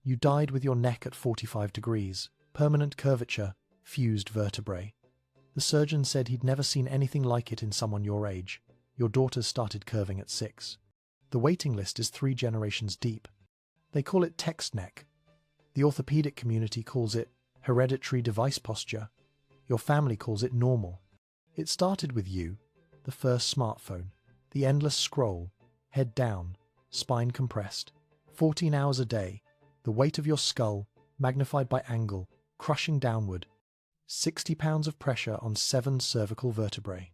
You died with your neck at 45 degrees, permanent curvature, fused vertebrae. The surgeon said he'd never seen anything like it in someone your age. Your daughters started curving at 6. The waiting list is 3 generations deep. They call it text neck. The orthopedic community calls it hereditary device posture. Your family calls it normal. It started with you, the first smartphone, the endless scroll, head down, spine compressed, 14 hours a day, the weight of your skull, magnified by angle, crushing downward, 60 pounds of pressure on 7 cervical vertebrae.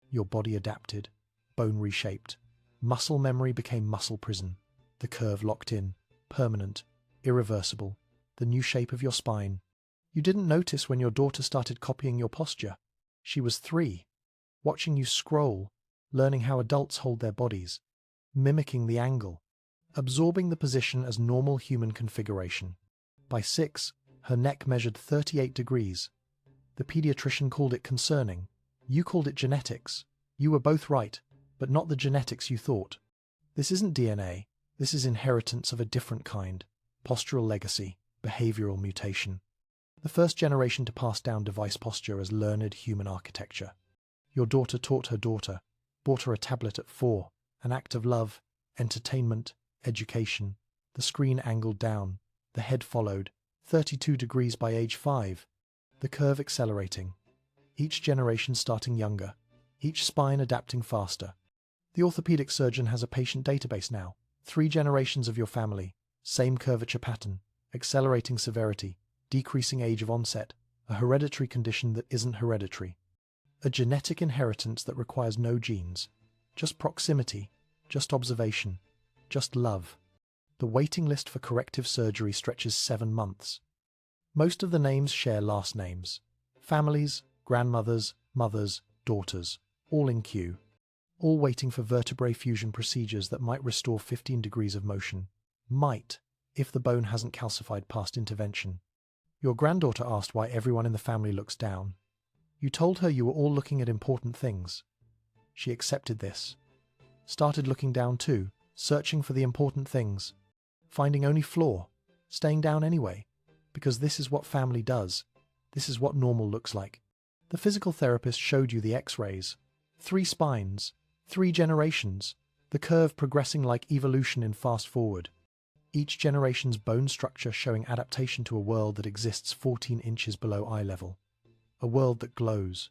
Your body adapted, bone reshaped, muscle memory became muscle prison, the curve locked in, permanent, irreversible, the new shape of your spine. You didn't notice when your daughter started copying your posture. She was 3, watching you scroll, learning how adults hold their bodies, mimicking the angle, absorbing the position as normal human configuration. By 6, her neck measured 38 degrees. The pediatrician called it concerning. You called it genetics. You were both right, but not the genetics you thought. This isn't DNA. This is inheritance of a different kind. Postural legacy, behavioral mutation. The first generation to pass down device posture as learned human architecture. Your daughter taught her daughter, bought her a tablet at 4, an act of love, entertainment, education. The screen angled down, the head followed, 32 degrees by age 5. The curve accelerating. Each generation starting younger, each spine adapting faster. The orthopedic surgeon has a patient database now. 3 generations of your family, same curvature pattern, accelerating severity, decreasing age of onset, a hereditary condition that isn't hereditary. A genetic inheritance that requires no genes, just proximity, just observation, just love. The waiting list for corrective surgery stretches 7 months. Most of the names share last names. Families, grandmothers, mothers, daughters, all in queue. All waiting for vertebrae fusion procedures that might restore 15 degrees of motion. Might, if the bone hasn't calcified past intervention. Your granddaughter asked why everyone in the family looks down. You told her you were all looking at important things. She accepted this. Started looking down too, searching for the important things. Finding only flaw, staying down anyway. Because this is what family does. This is what normal looks like. The physical therapist showed you the X-rays. 3 spines, 3 generations, the curve progressing like evolution in fast forward. Each generation's bone structure showing adaptation to a world that exists 14 inches below eye level. A world that glows,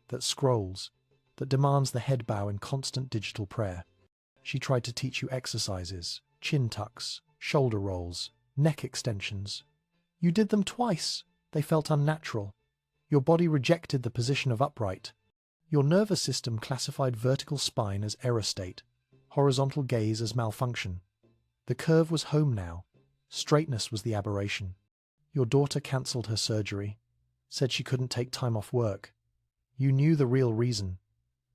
that scrolls, that demands the head bow in constant digital prayer. She tried to teach you exercises, chin tucks, shoulder rolls, neck extensions. You did them twice. They felt unnatural. Your body rejected the position of upright. Your nervous system classified vertical spine as error state, horizontal gaze as malfunction. The curve was home now. Straightness was the aberration. Your daughter cancelled her surgery, said she couldn't take time off work. You knew the real reason.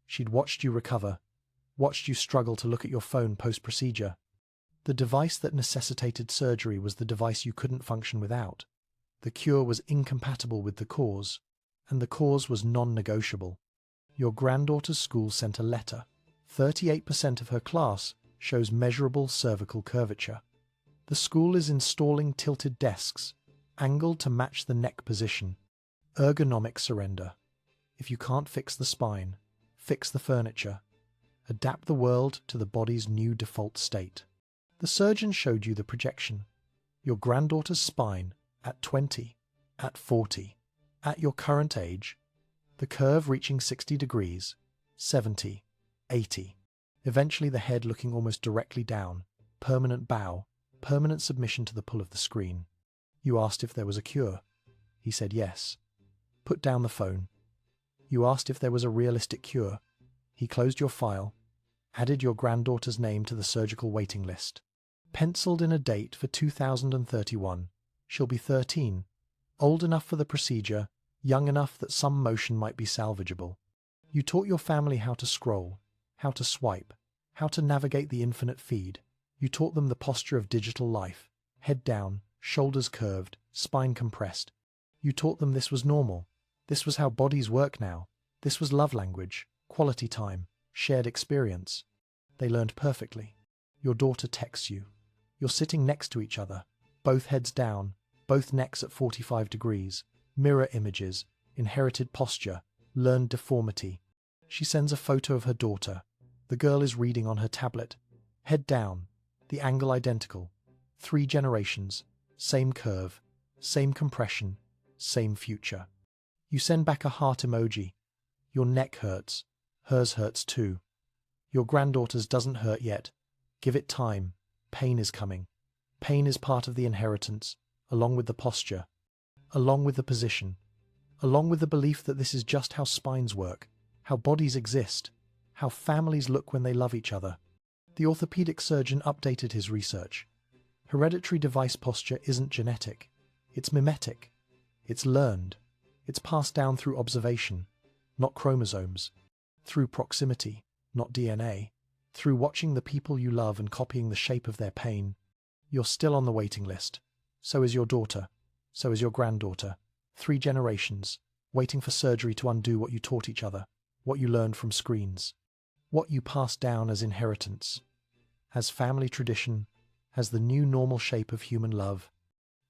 She'd watched you recover, watched you struggle to look at your phone post-procedure. The device that necessitated surgery was the device you couldn't function without. The cure was incompatible with the cause, and the cause was non-negotiable. Your granddaughter's school sent a letter. 38% of her class shows measurable cervical curvature. The school is installing tilted desks, angled to match the neck position. Ergonomic surrender. If you can't fix the spine, fix the furniture. Adapt the world to the body's new default state. The surgeon showed you the projection. Your granddaughter's spine at 20, at 40, at your current age, the curve reaching 60 degrees, 70, 80. Eventually the head looking almost directly down, permanent bow, permanent submission to the pull of the screen. You asked if there was a cure. He said yes. Put down the phone. You asked if there was a realistic cure. He closed your file, added your granddaughter's name to the surgical waiting list. Penciled in a date for 2031. She'll be 13, old enough for the procedure, young enough that some motion might be salvageable. You taught your family how to scroll, how to swipe, how to navigate the infinite feed. You taught them the posture of digital life, head down, shoulders curved, spine compressed. You taught them this was normal. This was how bodies work now. This was love language, quality time, shared experience. They learned perfectly. Your daughter texts you. You're sitting next to each other, both heads down, both necks at 45 degrees, mirror images, inherited posture, learned deformity. She sends a photo of her daughter. The girl is reading on her tablet. Head down, the angle identical. 3 generations, same curve, same compression, same future. You send back a heart emoji. Your neck hurts. Hers hurts too. Your granddaughter's doesn't hurt yet. Give it time. Pain is coming. Pain is part of the inheritance, along with the posture, along with the position, along with the belief that this is just how spines work, how bodies exist, how families look when they love each other. The orthopedic surgeon updated his research. Hereditary device posture isn't genetic. It's mimetic. It's learned. It's passed down through observation, not chromosomes, through proximity, not DNA, through watching the people you love and copying the shape of their pain. You're still on the waiting list. So is your daughter. So is your granddaughter. 3 generations, waiting for surgery to undo what you taught each other, what you learned from screens, what you passed down as inheritance, as family tradition, as the new normal shape of human love.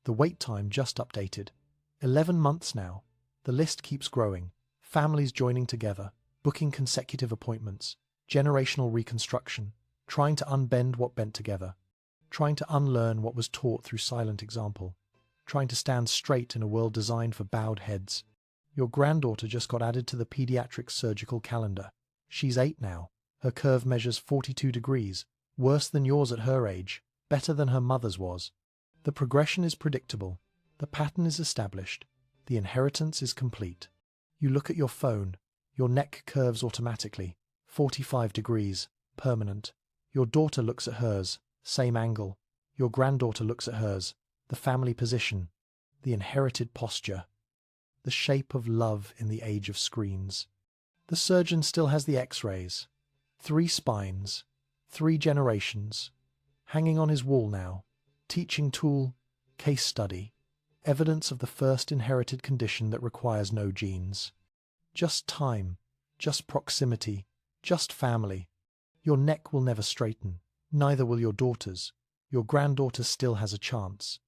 The wait time just updated. 11 months now. The list keeps growing. Families joining together, booking consecutive appointments, generational reconstruction, trying to unbend what bent together, trying to unlearn what was taught through silent example, trying to stand straight in a world designed for bowed heads. Your granddaughter just got added to the pediatric surgical calendar. She's 8 now. Her curve measures 42 degrees, worse than yours at her age, better than her mother's was. The progression is predictable. The pattern is established. The inheritance is complete. You look at your phone. Your neck curves automatically. 45 degrees, permanent. Your daughter looks at hers, same angle. Your granddaughter looks at hers, the family position, the inherited posture, the shape of love in the age of screens. The surgeon still has the X-rays. 3 spines, 3 generations, hanging on his wall now. Teaching tool, case study, evidence of the first inherited condition that requires no genes. Just time, just proximity, just family. Your neck will never straighten, neither will your daughter's. Your granddaughter still has a chance.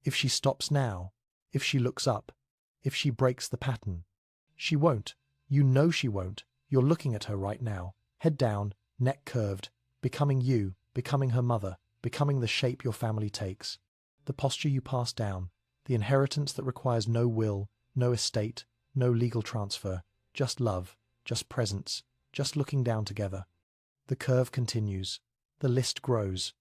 If she stops now, if she looks up, if she breaks the pattern. She won't. You know she won't. You're looking at her right now, head down, neck curved, becoming you, becoming her mother, becoming the shape your family takes, the posture you pass down, the inheritance that requires no will, no estate, no legal transfer, just love, just presence, just looking down together. The curve continues. The list grows.